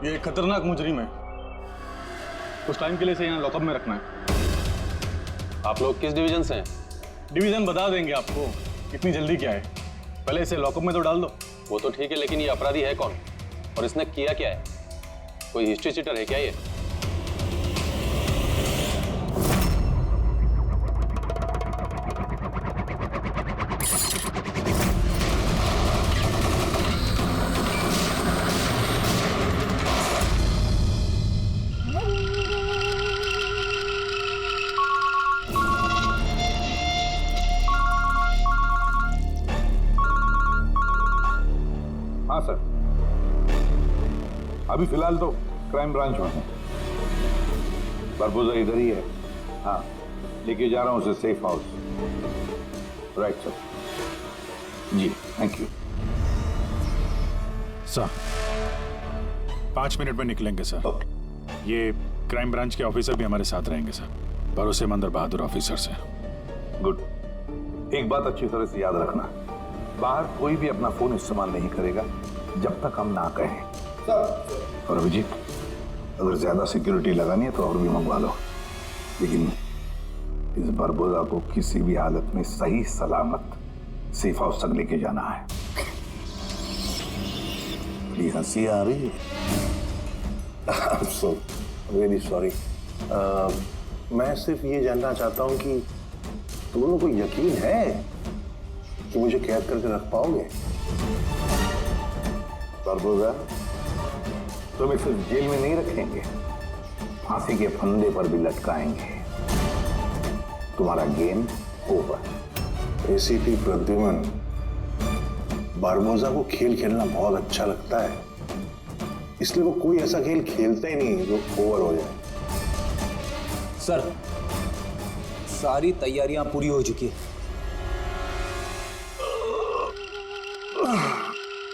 ये एक खतरनाक मुजरिम है। कुछ टाइम के लिए इसे यहाँ लॉकअप में रखना है। आप लोग किस डिवीजन से हैं? डिवीजन बता देंगे आपको, इतनी जल्दी क्या है। पहले इसे लॉकअप में तो डाल दो। वो तो ठीक है, लेकिन ये अपराधी है कौन और इसने किया क्या है? कोई हिस्ट्री चीटर है क्या ये? हाँ सर, अभी फिलहाल तो क्राइम ब्रांच में हूँ। बारबोजा इधर ही है। हाँ, लेके जा रहा हूँ उसे सेफ हाउस। Right sir. जी थैंक यू सर। 5 मिनट में निकलेंगे सर। ये क्राइम ब्रांच के ऑफिसर भी हमारे साथ रहेंगे सर, भरोसेमंद और बहादुर ऑफिसर से। गुड। एक बात अच्छी तरह से याद रखना, बाहर कोई भी अपना फोन इस्तेमाल नहीं करेगा जब तक हम ना कहें। और अभिजीत, अगर ज्यादा सिक्योरिटी लगानी है तो और भी मंगवा लो, लेकिन इस बरबोजा को किसी भी हालत में सही सलामत सेफ हाउस तक लेके जाना है। बड़ी हंसी आ रही है। So very sorry. मैं सिर्फ ये जानना चाहता हूँ कि तुम लोगों को यकीन है कि मुझे कैद करके रख पाओगे? बरबोजा, तुम्हें सिर्फ जेल में नहीं रखेंगे, फांसी के फंदे पर भी लटकाएंगे। तुम्हारा game over. ACP Pradyuman, Barbosa को खेल खेलना बहुत अच्छा लगता है, इसलिए वो कोई ऐसा खेल खेलता ही नहीं जो ओवर हो जाए। सर, सारी तैयारियां पूरी हो चुकी है।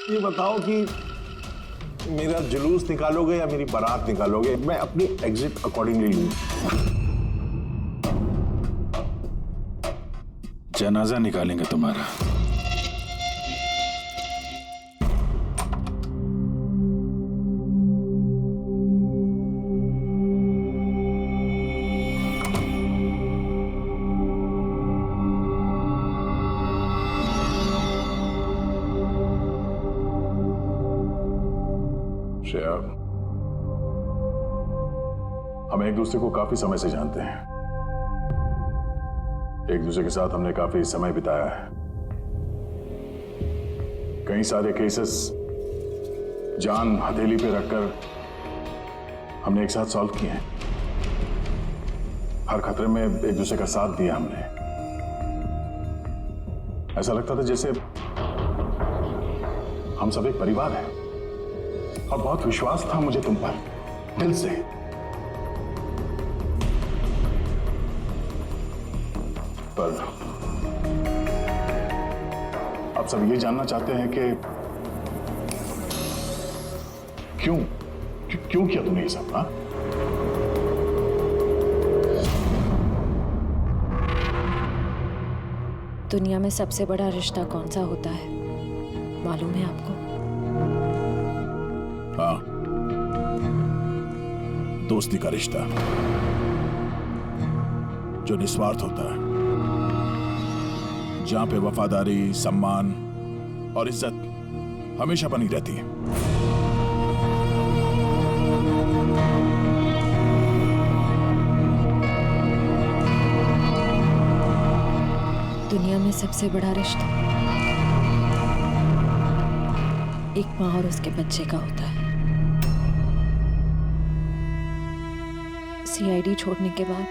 ये बताओ कि मेरा जुलूस निकालोगे या मेरी बारात निकालोगे? मैं अपनी एग्जिट अकॉर्डिंगली लूंगा। जनाजा निकालेंगे तुम्हारा। हम एक दूसरे को काफी समय से जानते हैं। एक दूसरे के साथ हमने काफी समय बिताया है। कई सारे केसेस जान हथेली पे रखकर हमने एक साथ सॉल्व किए हैं। हर खतरे में एक दूसरे का साथ दिया हमने। ऐसा लगता था जैसे हम सब एक परिवार हैं, और बहुत विश्वास था मुझे तुम पर, दिल से। पर अब सब ये जानना चाहते हैं कि क्यों किया तुमने ये सब? हाँ, दुनिया में सबसे बड़ा रिश्ता कौन सा होता है, मालूम है आपको? हाँ, दोस्ती का रिश्ता, जो निस्वार्थ होता है, जहां पे वफादारी, सम्मान और इज्जत हमेशा बनी रहती है। दुनिया में सबसे बड़ा रिश्ता एक माँ और उसके बच्चे का होता है। सीआईडी छोड़ने के बाद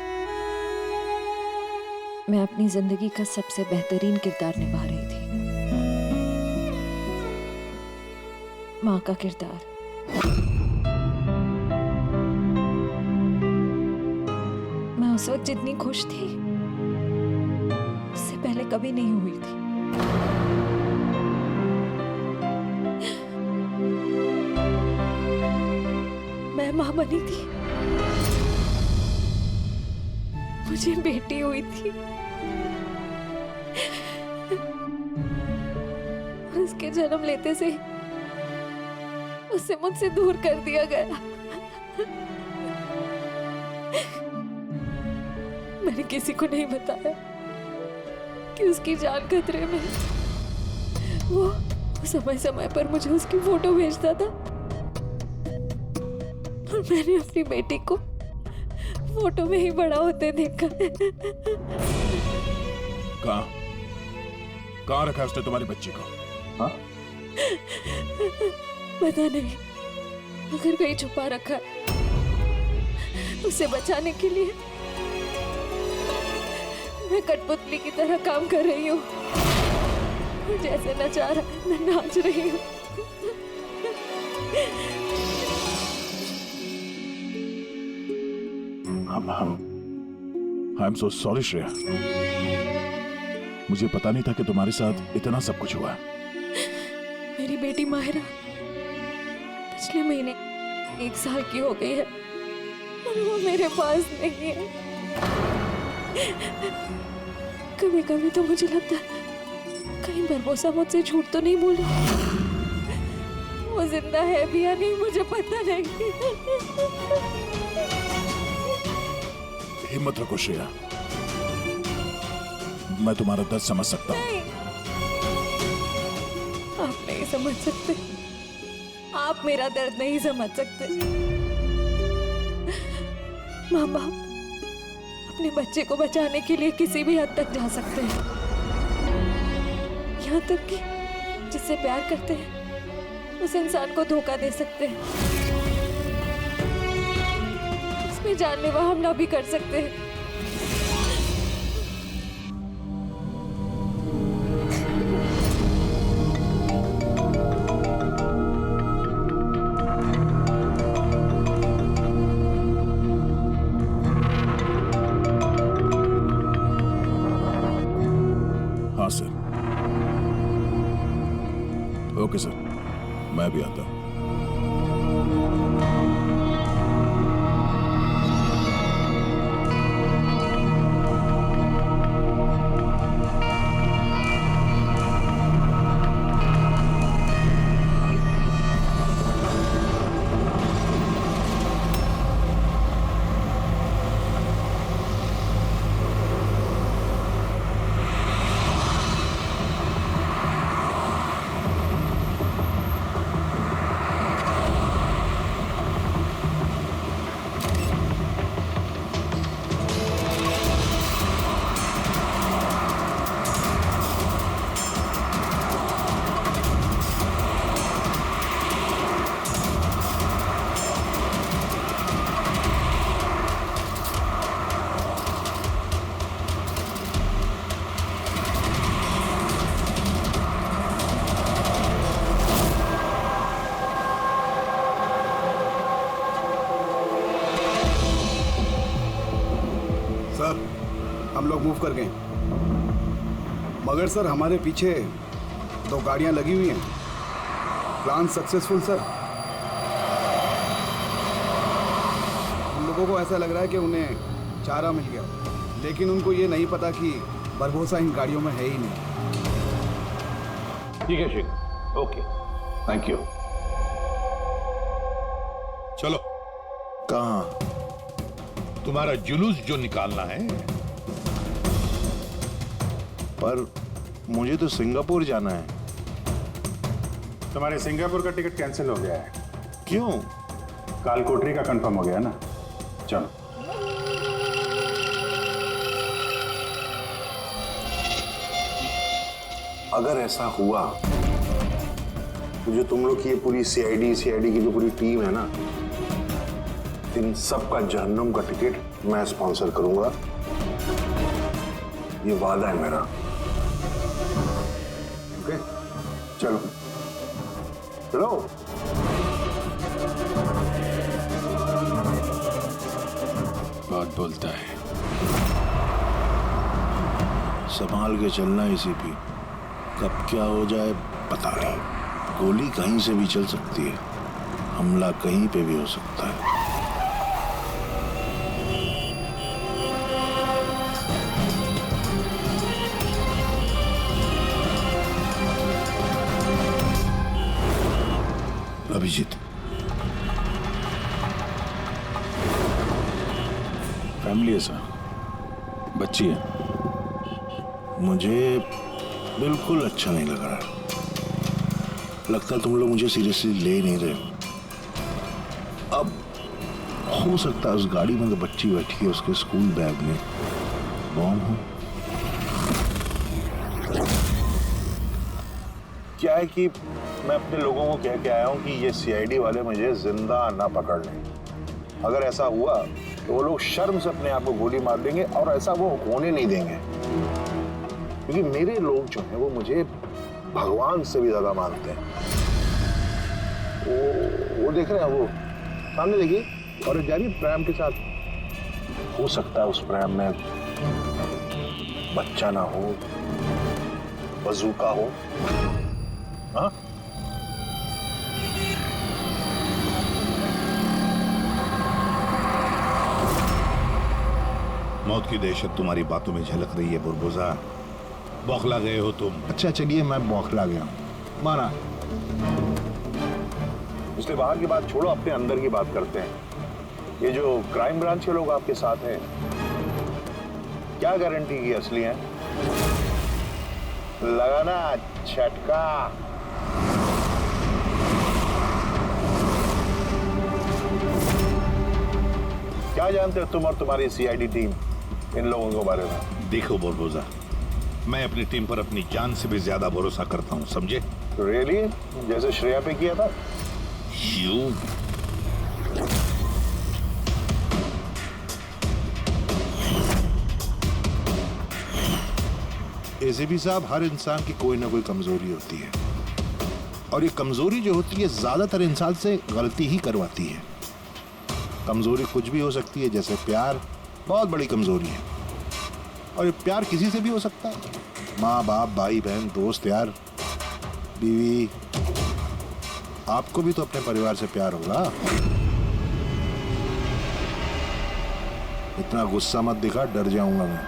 मैं अपनी जिंदगी का सबसे बेहतरीन किरदार निभा रही थी, माँ का किरदार। मैं उस वक्त जितनी खुश थी उससे पहले कभी नहीं हुई थी। मैं माँ बनी थी, मुझे बेटी हुई थी, और उसके जन्म लेते से उसे मुझसे दूर कर दिया गया। मैंने किसी को नहीं बताया कि उसकी जान खतरे में है। वो समय समय पर मुझे उसकी फोटो भेजता था और मैंने अपनी बेटी को फोटो में ही बड़ा होते देखा। कहाँ रखा है उसने तुम्हारी बच्ची को? हाँ? पता नहीं, मगर कहीं छुपा रखा है। उसे बचाने के लिए मैं कठपुतली की तरह काम कर रही हूँ। जैसे नचा रहा है मैं नाच रही हूँ। I am so sorry Shreya, मुझे पता नहीं था कि तुम्हारे साथ इतना सब कुछ हुआ। मेरी बेटी माहिरा पिछले महीने 1 साल की हो गई है और वो मेरे पास नहीं है। कभी कभी तो मुझे लगता है कहीं बरबोसा मुझसे झूठ तो नहीं बोली। वो जिंदा है भी या नहीं मुझे पता नहीं। हिम्मत रखो श्रेया, मैं तुम्हारा दर्द समझ सकता हूँ। नहीं, आप नहीं समझ सकते। आप मेरा दर्द नहीं समझ सकते। माँ बाप अपने बच्चे को बचाने के लिए किसी भी हद तक जा सकते हैं, यहाँ तक कि जिससे प्यार करते हैं उस इंसान को धोखा दे सकते हैं। इसमें जानलेवा हमला भी कर सकते हैं। हाँ सर। ओके सर, मैं भी आता हूँ। हम लोग मूव कर गए, मगर सर हमारे पीछे 2 गाड़ियां लगी हुई हैं। Plan successful sir. हम लोगों को ऐसा लग रहा है कि उन्हें चारा मिल गया, लेकिन उनको ये नहीं पता कि बरबोसा इन गाड़ियों में है ही नहीं। ठीक है शेखर, ओके, थैंक यू। चलो, कहाँ? तुम्हारा जुलूस जो निकालना है। पर मुझे तो सिंगापुर जाना है। तुम्हारे सिंगापुर का टिकट कैंसिल हो गया है। क्यों? कालकोटरी का कंफर्म हो गया ना। चलो। अगर ऐसा हुआ तो जो तुम लोग की ये पूरी सीआईडी की जो पूरी टीम है ना, इन सब का जहन्नुम का टिकट मैं स्पॉन्सर करूंगा। ये वादा है मेरा। ओके, चलो चलो। बहुत बोलता है। संभाल के चलना एसीपी, कब क्या हो जाए पता नहीं। गोली कहीं से भी चल सकती है, हमला कहीं पे भी हो सकता है। अभिजीत, फैमिली है सर, बच्ची है। मुझे बिल्कुल अच्छा नहीं लग रहा। लगता है तुम लोग मुझे सीरियसली ले नहीं रहे। अब हो सकता है उस गाड़ी में तो बच्ची बैठी है, उसके स्कूल बैग में बॉम्ब हो। क्या है कि मैं अपने लोगों को कह के आया हूं कि ये सीआईडी वाले मुझे जिंदा ना पकड़ लें। अगर ऐसा हुआ तो वो लोग शर्म से अपने आप को गोली मार देंगे, और ऐसा वो होने नहीं देंगे, क्योंकि मेरे लोग जो हैं वो मुझे भगवान से भी ज्यादा मानते हैं। वो देख रहे हैं, वो सामने देखिए, और जा रही प्रेम के साथ। हो सकता है उस प्रेम में बच्चा ना हो, बजूका हो। हाँ, मौत की दहशत तुम्हारी बातों में झलक रही है बुरबुजा। बौखला गए हो तुम। अच्छा चलिए, मैं बौखला गया, माना। इसलिए बाहर की बात छोड़ो, अपने अंदर की बात करते हैं। ये जो क्राइम ब्रांच के लोग आपके साथ हैं, क्या गारंटी की असली हैं? लगाना झटका। क्या जानते हो तुम और तुम्हारी सीआईडी टीम इन लोगों के बारे में? देखो बुरबुजा, मैं अपनी टीम पर अपनी जान से भी ज्यादा भरोसा करता हूँ, समझे? रियली? जैसे श्रेया पे किया था? यू एसीपी साहब, हर इंसान की कोई ना कोई कमजोरी होती है, और ये कमजोरी जो होती है ज्यादातर इंसान से गलती ही करवाती है। कमजोरी कुछ भी हो सकती है, जैसे प्यार बहुत बड़ी कमजोरी है, और ये प्यार किसी से भी हो सकता है। माँ बाप, भाई बहन, दोस्त, यार, बीवी। आपको भी तो अपने परिवार से प्यार होगा। इतना गुस्सा मत दिखा, डर जाऊंगा मैं।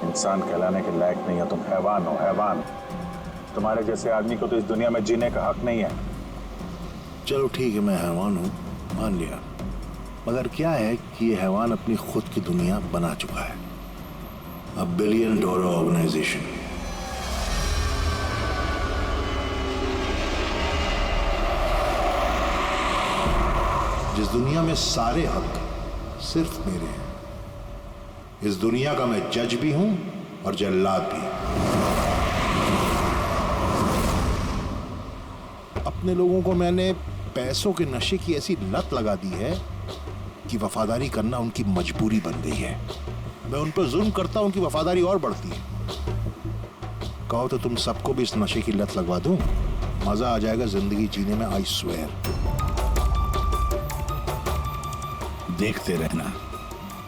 इंसान कहलाने के लायक नहीं है तुम, हैवान हो, हैवान। तुम्हारे जैसे आदमी को तो इस दुनिया में जीने का हक नहीं है। चलो ठीक है, मैं हैवान हूं, मान लिया। मगर क्या है कि ये हैवान अपनी खुद की दुनिया बना चुका है, $1 बिलियन ऑर्गेनाइजेशन। जिस दुनिया में सारे हक सिर्फ मेरे हैं। इस दुनिया का मैं जज भी हूं और जल्लाद भी। अपने लोगों को मैंने पैसों के नशे की ऐसी लत लगा दी है कि वफादारी करना उनकी मजबूरी बन गई है। मैं उन पर जुल्म करता हूं, उनकी वफादारी और बढ़ती है। कहो तो तुम सबको भी इस नशे की लत लगवा दूं, मजा आ जाएगा जिंदगी जीने में, आई स्वेयर। देखते रहना,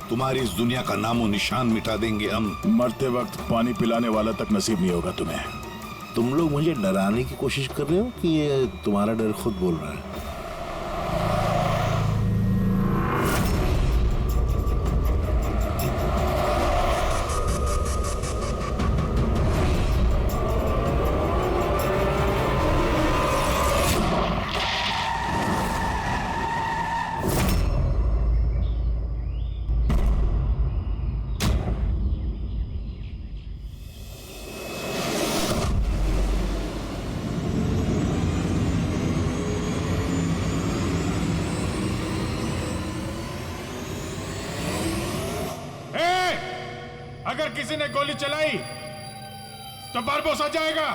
तुम्हारी इस दुनिया का नामो निशान मिटा देंगे हम। मरते वक्त पानी पिलाने वाला तक नसीब नहीं होगा तुम्हें। तुम लोग मुझे डराने की कोशिश कर रहे हो कि ये तुम्हारा डर खुद बोल रहा है? अगर किसी ने गोली चलाई तो बारबोसा जाएगा।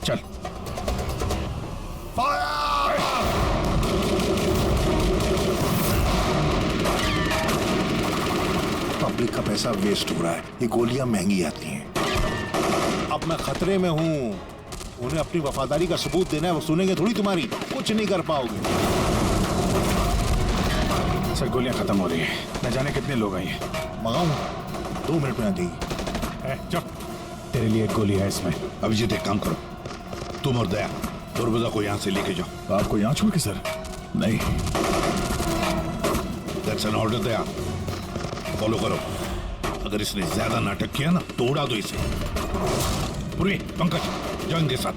चल। पब्लिक का पैसा वेस्ट हो रहा है, ये गोलियां महंगी आती हैं। अब मैं खतरे में हूं, उन्हें अपनी वफादारी का सबूत देना है, वो सुनेंगे थोड़ी तुम्हारी, कुछ नहीं कर पाओगे। सर गोलियां खत्म हो रही हैं, न जाने कितने लोग आए हैं। मंगाऊं? 2 मिनट में आ जाएगी। चुप, तेरे लिए एक गोली है इसमें। अभिजीत एक काम करो, तुम और दया बुरबुजा को यहाँ से लेके जाओ। आपको यहाँ छोड़ के सर? नहीं। That's an order. Daya follow करो। अगर इसने ज्यादा नाटक किया ना तो उड़ा दो इसे। पूरी पंकज जाओ इनके साथ।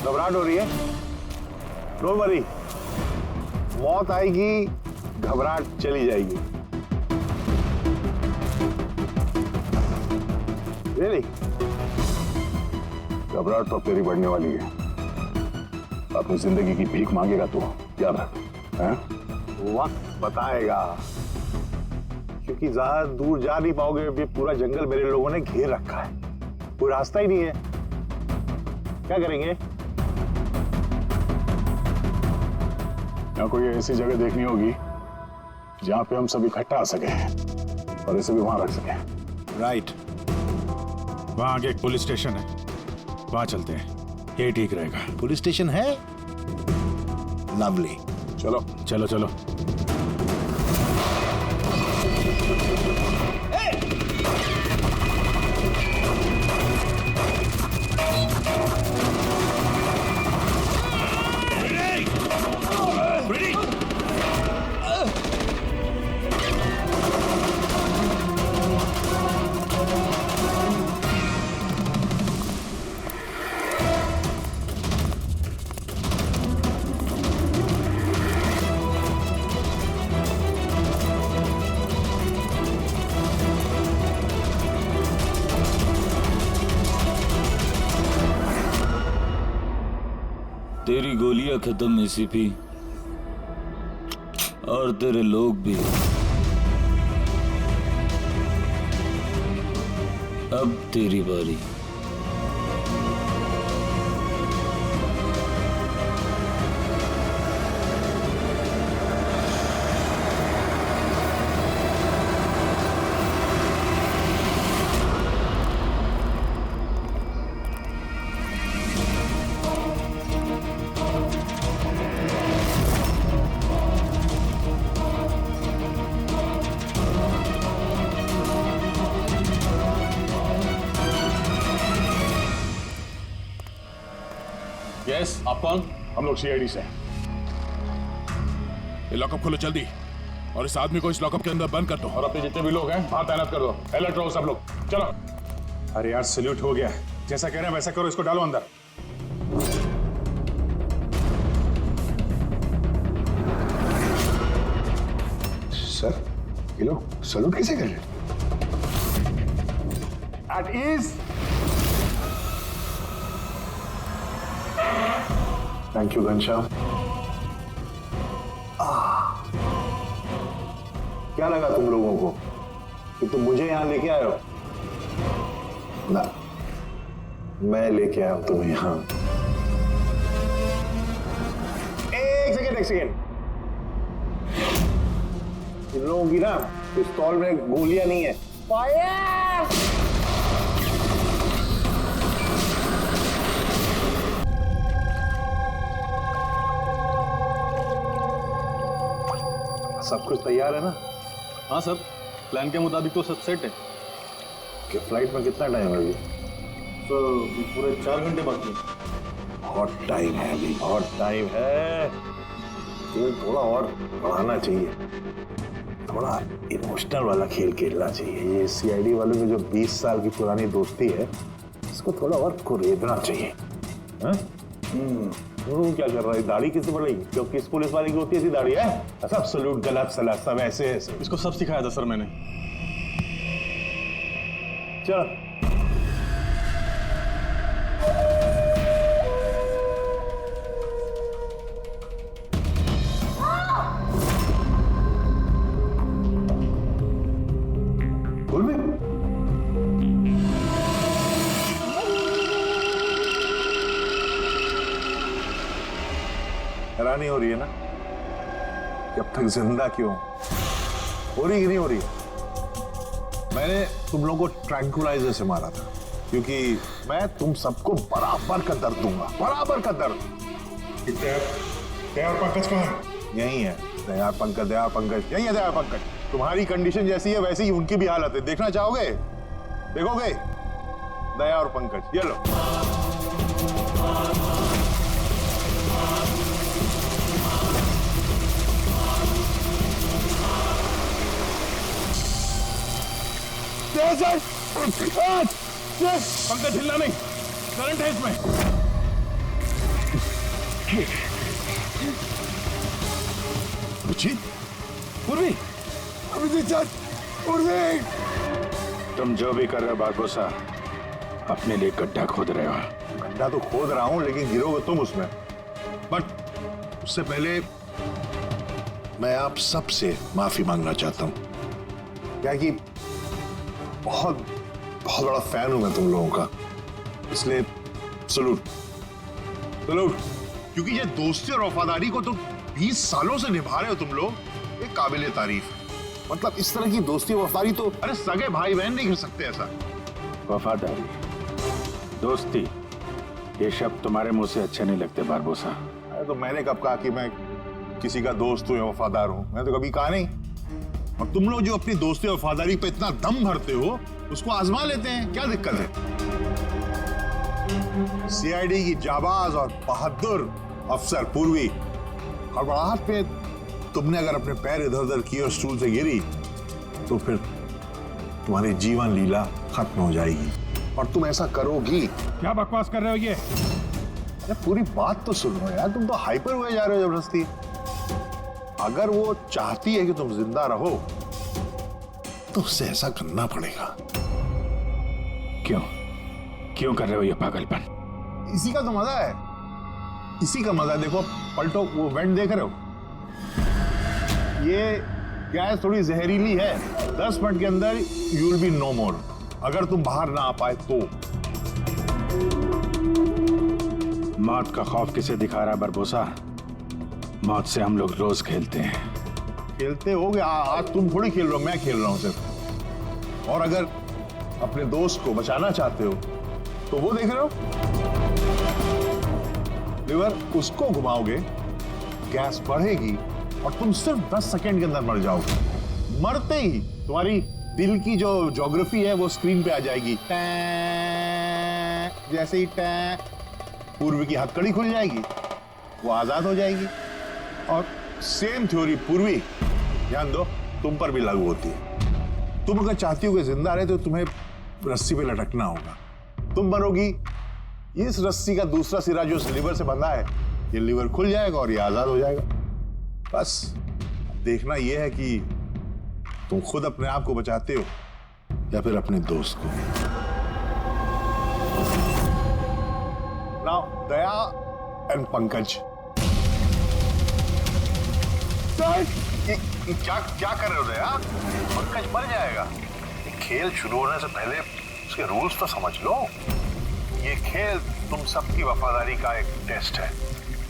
घबराहट हो रही है? डोंट वरी, मौत आएगी, घबराहट चली जाएगी। रियली? घबराहट तो तेरी बढ़ने वाली है। अपनी जिंदगी की भीख मांगेगा तू, याद रख। हैं? वक्त बताएगा, क्योंकि ज्यादा दूर जा नहीं पाओगे। ये पूरा जंगल मेरे लोगों ने घेर रखा है, कोई रास्ता ही नहीं है। क्या करेंगे? यहाँ कोई ऐसी जगह देखनी होगी जहां पे हम सब इकट्ठा आ सके और इसे भी वहां रख सके। राइट। वहां आगे एक पुलिस स्टेशन है, वहां चलते हैं, ये ठीक रहेगा। पुलिस स्टेशन है? लवली। चलो चलो चलो। तेरी गोलियां खत्म एसीपी, और तेरे लोग भी। अब तेरी बारी। यस, आप कौन? हम लोग सीआईडी से। ये लॉकअप खोलो जल्दी, और इस आदमी को इस लॉकअप के अंदर बंद कर दो। और अपने जितने भी लोग हैं वहां तैनात कर दो। अलर्ट रहो सब लोग। चलो। अरे यार सल्यूट हो गया, जैसा कह रहे हैं वैसा करो, इसको डालो अंदर। सर, ये लोग सलूट कैसे कर रहे? At ease. Thank you Ghanshyam. क्या लगा तुम लोगों को कि तुम मुझे यहां लेके आए हो? ना, मैं लेके आया हूं तुम्हें यहां। एक सेकेंड। इन लोगों की ना पिस्तौल में गोलियां नहीं है। फायर! सब कुछ तैयार है ना? हाँ सर, प्लान के मुताबिक तो सब सेट है। कि फ्लाइट में कितना टाइम है अभी? तो पूरे 4 घंटे बाकी हैं। बहुत टाइम है अभी, बहुत टाइम है। तुम्हें थोड़ा और बढ़ाना चाहिए, थोड़ा इमोशनल वाला खेल खेलना चाहिए। ये सीआईडी वालों की जो 20 साल की पुरानी दोस्ती है, इसको थोड़ा और कुरेदना चाहिए। क्या कर रहा है? दाढ़ी किससे बढ़ेगी? क्योंकि इस पुलिस वाले की होती है ऐसी दाढ़ी है। सब सलूट, गलत सलत, सब ऐसे ऐसे। इसको सब सिखाया था सर मैंने। चल। बोल भी। हैरानी हो रही है ना कि अब तक जिंदा क्यों? हो रही कि नहीं हो रही? मैंने तुम लोगों को ट्रैंकुलाइजर से मारा था, क्योंकि मैं तुम सबको बराबर का दर्द दूंगा, बराबर का दर्द। और पंकज कहाँ है? यही है दया पंकज, दया पंकज, यही है दया पंकज। तुम्हारी कंडीशन जैसी है वैसी ही उनकी भी हालत है। देखना चाहोगे? देखोगे? दया और पंकज, ये लो। पंकज हिलना नहीं, करंट है इसमें। पूर्वी, तुम जो भी कर रहे हो बारबोसा, अपने लिए गड्ढा खोद रहे हो। गड्ढा तो खोद रहा हूं, लेकिन गिरोगे तुम उसमें। बट उससे पहले मैं आप सबसे माफी मांगना चाहता हूं। क्या कि बहुत बहुत बड़ा फैन हूं मैं तुम लोगों का, इसलिए सलूट सलूट। क्योंकि ये दोस्ती और वफादारी को तो 20 सालों से निभा रहे हो तुम लोग, ये काबिले तारीफ। मतलब इस तरह की दोस्ती और वफादारी तो अरे सगे भाई बहन नहीं कर सकते ऐसा। वफादारी, दोस्ती, ये शब्द तुम्हारे मुंह से अच्छे नहीं लगते बारबोसा। अरे तो मैंने कब कहा कि मैं किसी का दोस्त हूं या वफादार हूं? मैंने तो कभी कहा नहीं। और तुम लोग जो अपनी दोस्ती और वफादारी पे इतना दम भरते हो, उसको आजमा लेते हैं, क्या दिक्कत है? सीआईडी की जाबाज और बहादुर अफसर पूर्वी, हड़बड़ाहट पे तुमने अगर अपने पैर इधर उधर किए और स्टूल से गिरी तो फिर तुम्हारी जीवन लीला खत्म हो जाएगी। और तुम ऐसा करोगी। क्या बकवास कर रहे हो ये? अरे पूरी बात तो सुनो यार, तुम तो हाइपर हुए जा रहे हो जबरदस्ती। अगर वो चाहती है कि तुम जिंदा रहो तो उससे ऐसा करना पड़ेगा। क्यों क्यों कर रहे हो ये पागलपन? इसी का तो मजा है, इसी का मजा है। देखो पलटो, वो वेंट देख रहे हो? ये गैस थोड़ी जहरीली है, 10 मिनट के अंदर यू विल बी नो मोर। अगर तुम बाहर ना आ पाए तो। मौत का खौफ किसे दिखा रहा है बरबोसा? मौत से हम लोग रोज खेलते हैं। खेलते हो गया, आज तुम थोड़ी खेल रहे हो, मैं खेल रहा हूं सिर्फ। और अगर अपने दोस्त को बचाना चाहते हो तो वो देख रहे हो, लिवर उसको घुमाओगे, गैस बढ़ेगी और तुम सिर्फ 10 सेकंड के अंदर मर जाओगे। मरते ही तुम्हारी दिल की जो ज्योग्राफी है वो स्क्रीन पे आ जाएगी। जैसे ही पूर्वी की हथकड़ी खुल जाएगी, वो आजाद हो जाएगी। और सेम थ्योरी पूर्वी, ध्यान दो, तुम पर भी लागू होती है। तुम अगर चाहती हो कि जिंदा रहे तो तुम्हें रस्सी पे लटकना होगा। तुम मरोगी, इस रस्सी का दूसरा सिरा जो लीवर से बंधा है, ये लीवर खुल जाएगा और ये आजाद हो जाएगा। बस देखना यह है कि तुम खुद अपने आप को बचाते हो या फिर अपने दोस्त को। नाउ दया एंड पंकज, क्या कर रहे हो दया? पंकज मर जाएगा। खेल शुरू होने से पहले उसके रूल्स तो समझ लो। ये खेल तुम सबकी वफादारी का एक टेस्ट है।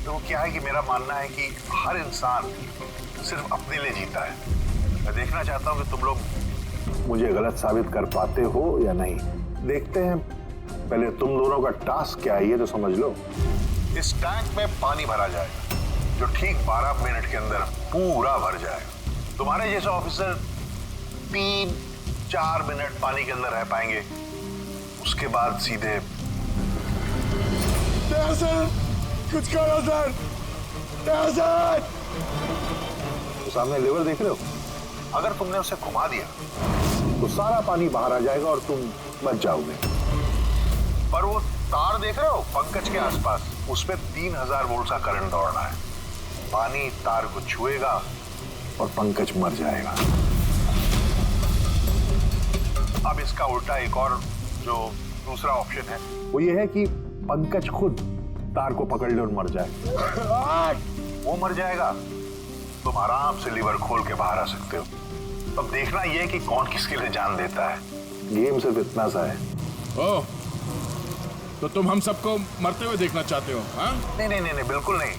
तो क्या है कि मेरा मानना है कि हर इंसान सिर्फ अपने लिए जीता है। मैं देखना चाहता हूं कि तुम लोग मुझे गलत साबित कर पाते हो या नहीं। देखते हैं, पहले तुम दोनों का टास्क क्या है ये तो समझ लो। इस टैंक में पानी भरा जाएगा जो ठीक 12 मिनट के अंदर पूरा भर जाएगा। तुम्हारे जैसे ऑफिसर 3-4 मिनट पानी के अंदर रह पाएंगे, उसके बाद सीधे सर, कुछ करो सर, सर। तो सामने लेवर देख रहे हो? अगर तुमने उसे घुमा दिया तो सारा पानी बाहर आ जाएगा और तुम बच जाओगे। पर वो तार देख रहे हो पंकज के आसपास, उसमें 3000 वोल्ट का करंट दौड़ना है। पानी तार को छुएगा और पंकज मर जाएगा। अब इसका उल्टा एक और जो दूसरा ऑप्शन है वो ये है कि पंकज खुद तार को पकड़ ले और मर जाए। वो मर जाएगा, तुम आराम से लीवर खोल के बाहर आ सकते हो। अब देखना ये कि कौन किसके लिए जान देता है। गेम सिर्फ इतना सा है। ओह, तो तुम हम सबको मरते हुए देखना चाहते हो? हाँ? नहीं नहीं नहीं, बिल्कुल नहीं।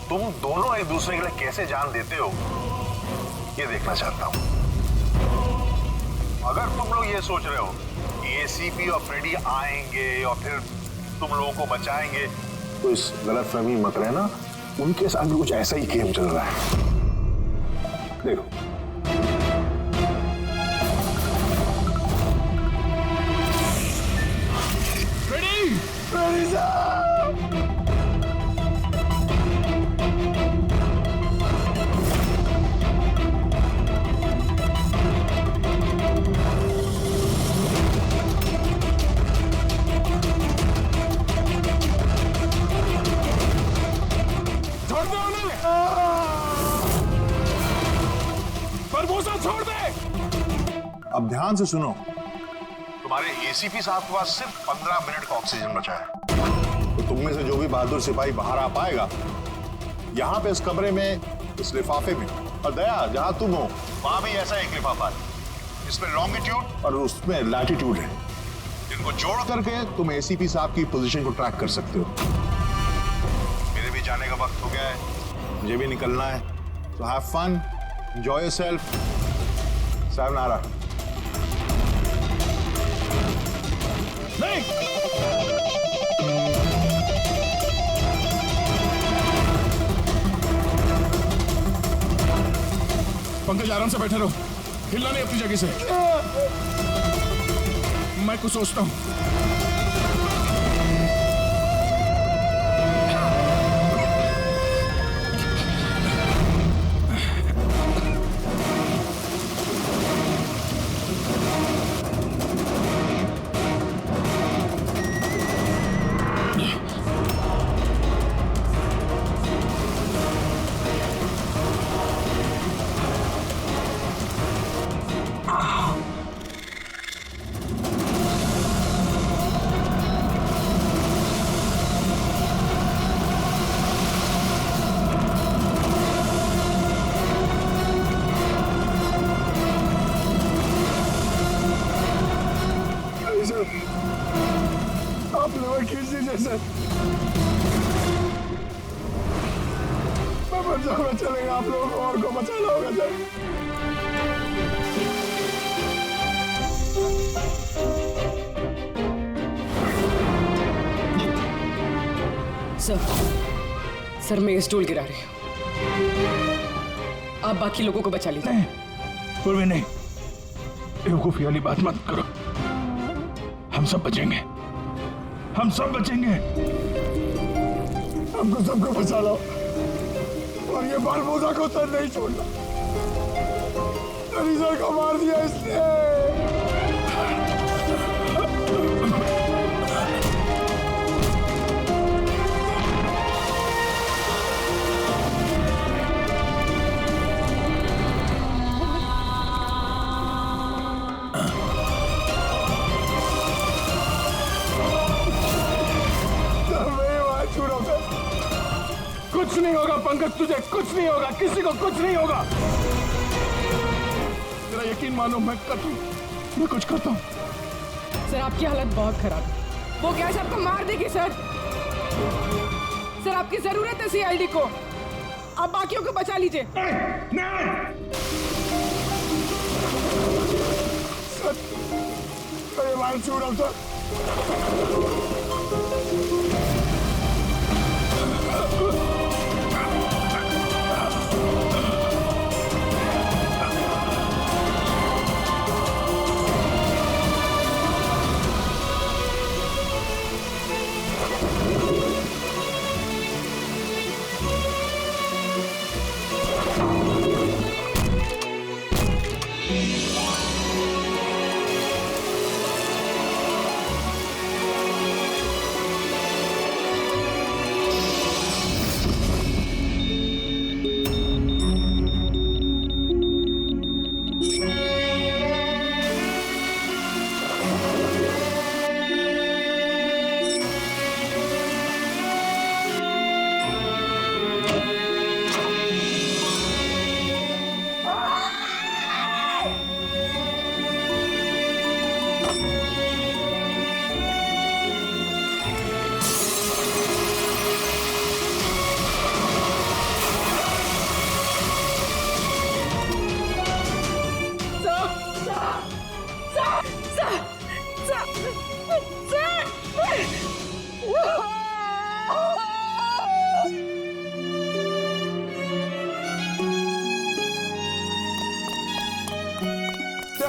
तुम दोनों एक दूसरे के लिए कैसे जान देते हो ये देखना चाहता हूं। अगर तुम लोग ये सोच रहे हो कि एसीपी और फ्रेडी आएंगे और फिर तुम लोगों को बचाएंगे, तो इस गलतफहमी मत रहना उनके साथ भी कुछ ऐसा ही गेम चल रहा है। देखो, अब ध्यान से सुनो। तुम्हारे एसीपी साहब के पास सिर्फ 15 मिनट का ऑक्सीजन बचा है। तो तुम में से जो भी बहादुर सिपाही बाहर आ पाएगा, यहाँ पे इस कमरे में, इस लिफाफे में, और दया जहां तुम हो वहां भी ऐसा एक लिफाफा है। इसमें लॉन्गिट्यूड और उसमें लैटिट्यूड है। इनको जोड़ करके तुम एसीपी साहब की पोजीशन को ट्रैक कर सकते हो। मेरे भी जाने का वक्त हो गया है, मुझे भी निकलना है। तो हैव फन, एंजॉय योरसेल्फ। सायनारा। नहीं, पंकज आराम से बैठे रहो, हिलना नहीं अपनी जगह से। मैं कुछ सोचता हूं। आप लोग खींच दीजिए सर। मैं बच जाऊंगा, चलेगा। आप लोगों को और को बचाना होगा सर। सर मैं इस स्टूल गिरा रही हूँ, आप बाकी लोगों को बचा लीजिए। नहीं, पूर्वी नहीं, बेवकूफी वाली बात मत करो। हम सब बचेंगे, हम सब बचेंगे। हमको सबको बचा लो और ये बारमूदा को तो नहीं छोड़ना। सर को मार दिया इसने। कुछ नहीं होगा पंकज, तुझे कुछ नहीं होगा, किसी को कुछ नहीं होगा। तेरा यकीन मानो, मैं कुछ करता हूँ। सर आपकी हालत बहुत खराब है, वो गैस आपको मार देगी सर। सर आपकी जरूरत है सीआईडी को, आप बाकियों को बचा लीजिए। सर मार छूट सर।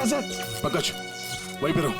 है सर। पंकज वहीं पे रहो।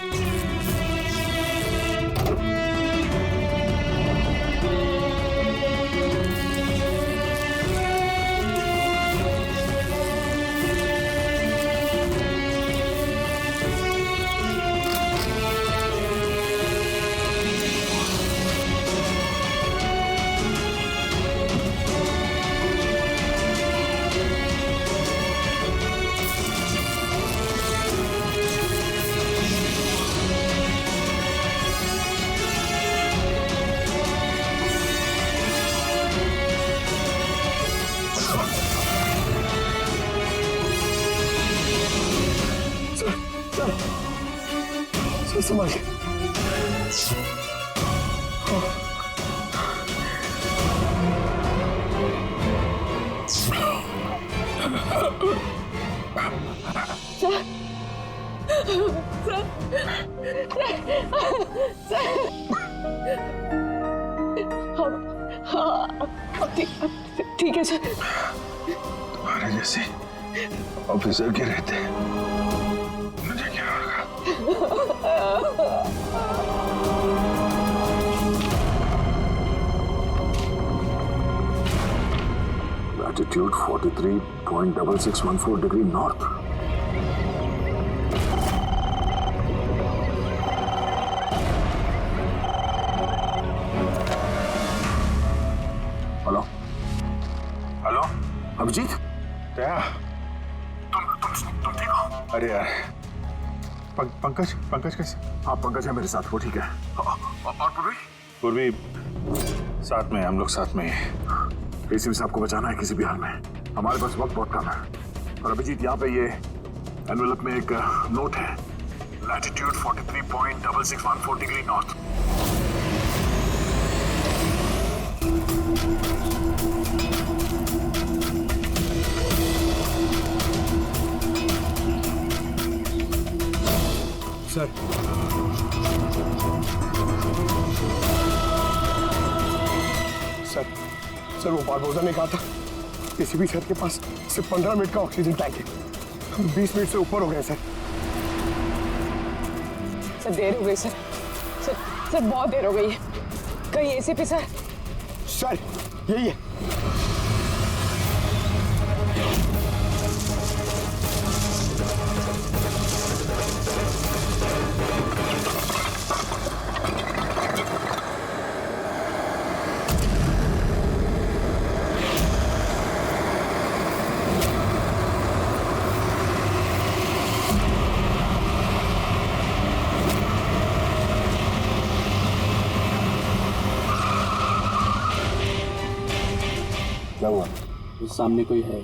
संभालिए। ठीक है सर। तुम्हारे जैसे ऑफिसर के रहते मुझे क्या होगा? Latitude 43.6614 degree north. Hello hello Abhijeet क्या तुम ठीक हो? अरे यार पंकज कैसे? हाँ पंकज है मेरे साथ, वो ठीक है। और पूर्वी साथ में, हम लोग साथ में ही। एसीपी साहब को बचाना है किसी भी हाल में, हमारे पास वक्त बहुत कम है। और अभिजीत यहाँ पे ये एनवेलप में एक नोट है, latitude 43.6614 degree north. Sir sir वो बारबोसा ने कहा था एसीपी सर के पास सिर्फ 15 मिनट का ऑक्सीजन टैंक है, हम 20 मिनट से ऊपर हो गए सर। सर देर हो गई सर, सर बहुत देर हो गई है। कहीं एसीपी सर? सर यही है। क्या हुआ? सामने कोई है।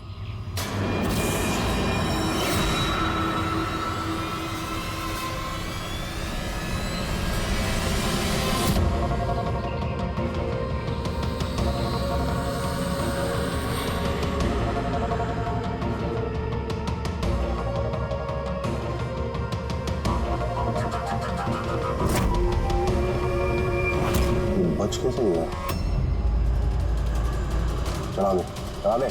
बच कैसे गया? चला दे।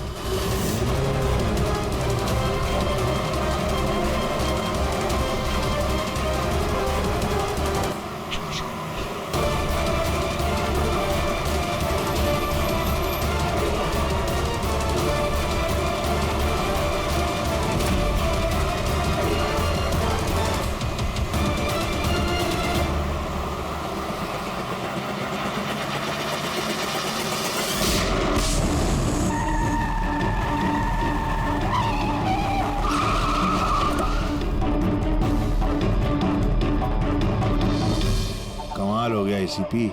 कमाल हो गया एसीपी,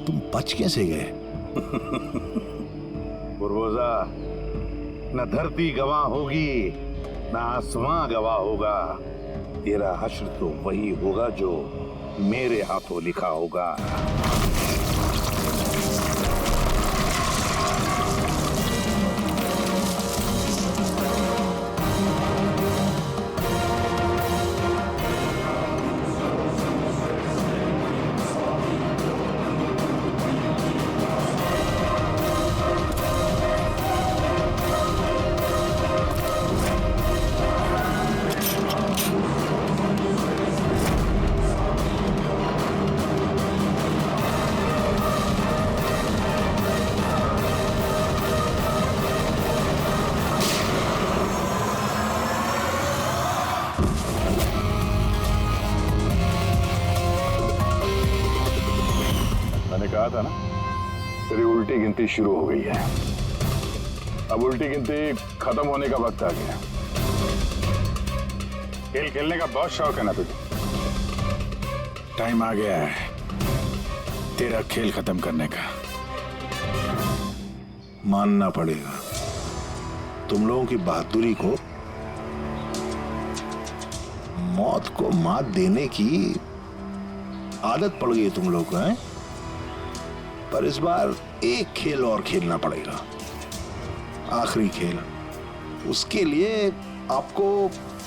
तुम बच कैसे गए? बुरबोजा, न धरती गवाह होगी न आसमां गवाह होगा, तेरा हश्र तो वही होगा जो मेरे हाथों लिखा होगा। तेरी उल्टी गिनती शुरू हो गई है। अब उल्टी गिनती खत्म होने का वक्त आ गया। खेल खेलने का बहुत शौक है ना तुझे? टाइम आ गया है तेरा खेल खत्म करने का। मानना पड़ेगा तुम लोगों की बहादुरी को। मौत को मात देने की आदत पड़ गई तुम लोग को, हैं? पर इस बार एक खेल और खेलना पड़ेगा, आखिरी खेल। उसके लिए आपको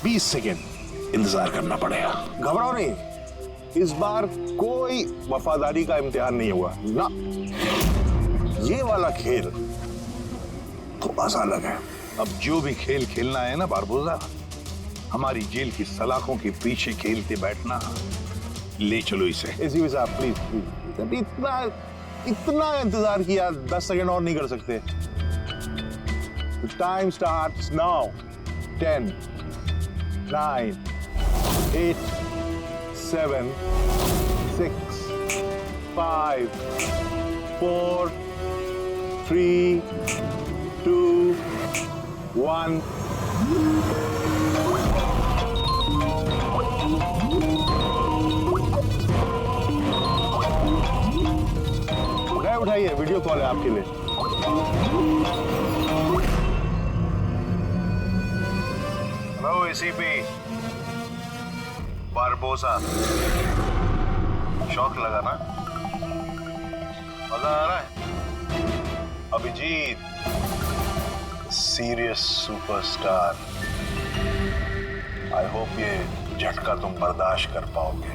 20 सेकेंड इंतजार करना पड़ेगा। घबराओ नहीं, इस बार कोई वफादारी का इम्तिहान नहीं हुआ ना। ये वाला खेल थोड़ा सा अलग है। अब जो भी खेल खेलना है ना बारबोसा, हमारी जेल की सलाखों के पीछे खेलते बैठना। ले चलो इसे। एसीपी साहब प्लीज प्लीज, अभी इतना इंतजार किया, 10 सेकंड और नहीं कर सकते। Time starts now. 10 9 8 7 6 5 4 3 2 1। उठाइए, वीडियो कॉल है आपके लिए। हेलो एसीपी बारबोसा, शौक लगा ना? मजा आ रहा है? Abhijeet serious superstar, I hope ये झटका तुम बर्दाश्त कर पाओगे।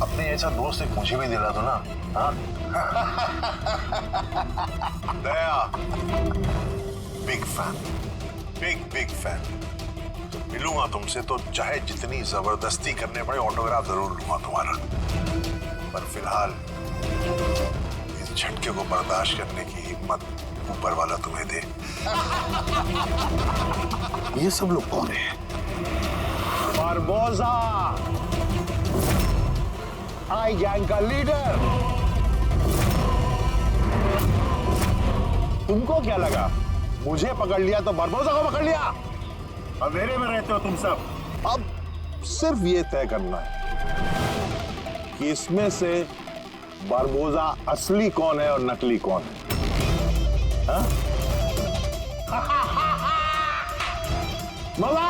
अपने ऐसा दोस्त एक मुझे भी दिला दो ना। हाँ दया, बिग फैन, बिग फैन। मिलूंगा तुमसे तो चाहे जितनी जबरदस्ती करने पड़े, ऑटोग्राफ जरूर लूंगा तुम्हारा। पर फिलहाल इस झटके को बर्दाश्त करने की हिम्मत ऊपर वाला तुम्हें दे। ये सब लोग कौन है? बारबोसा, आई गैंग का लीडर। तुमको क्या लगा मुझे पकड़ लिया तो बारबोसा को पकड़ लिया? अंधेरे में रहते हो तुम सब। अब सिर्फ ये तय करना है कि इसमें से बारबोसा असली कौन है और नकली कौन है। हाँ? मजा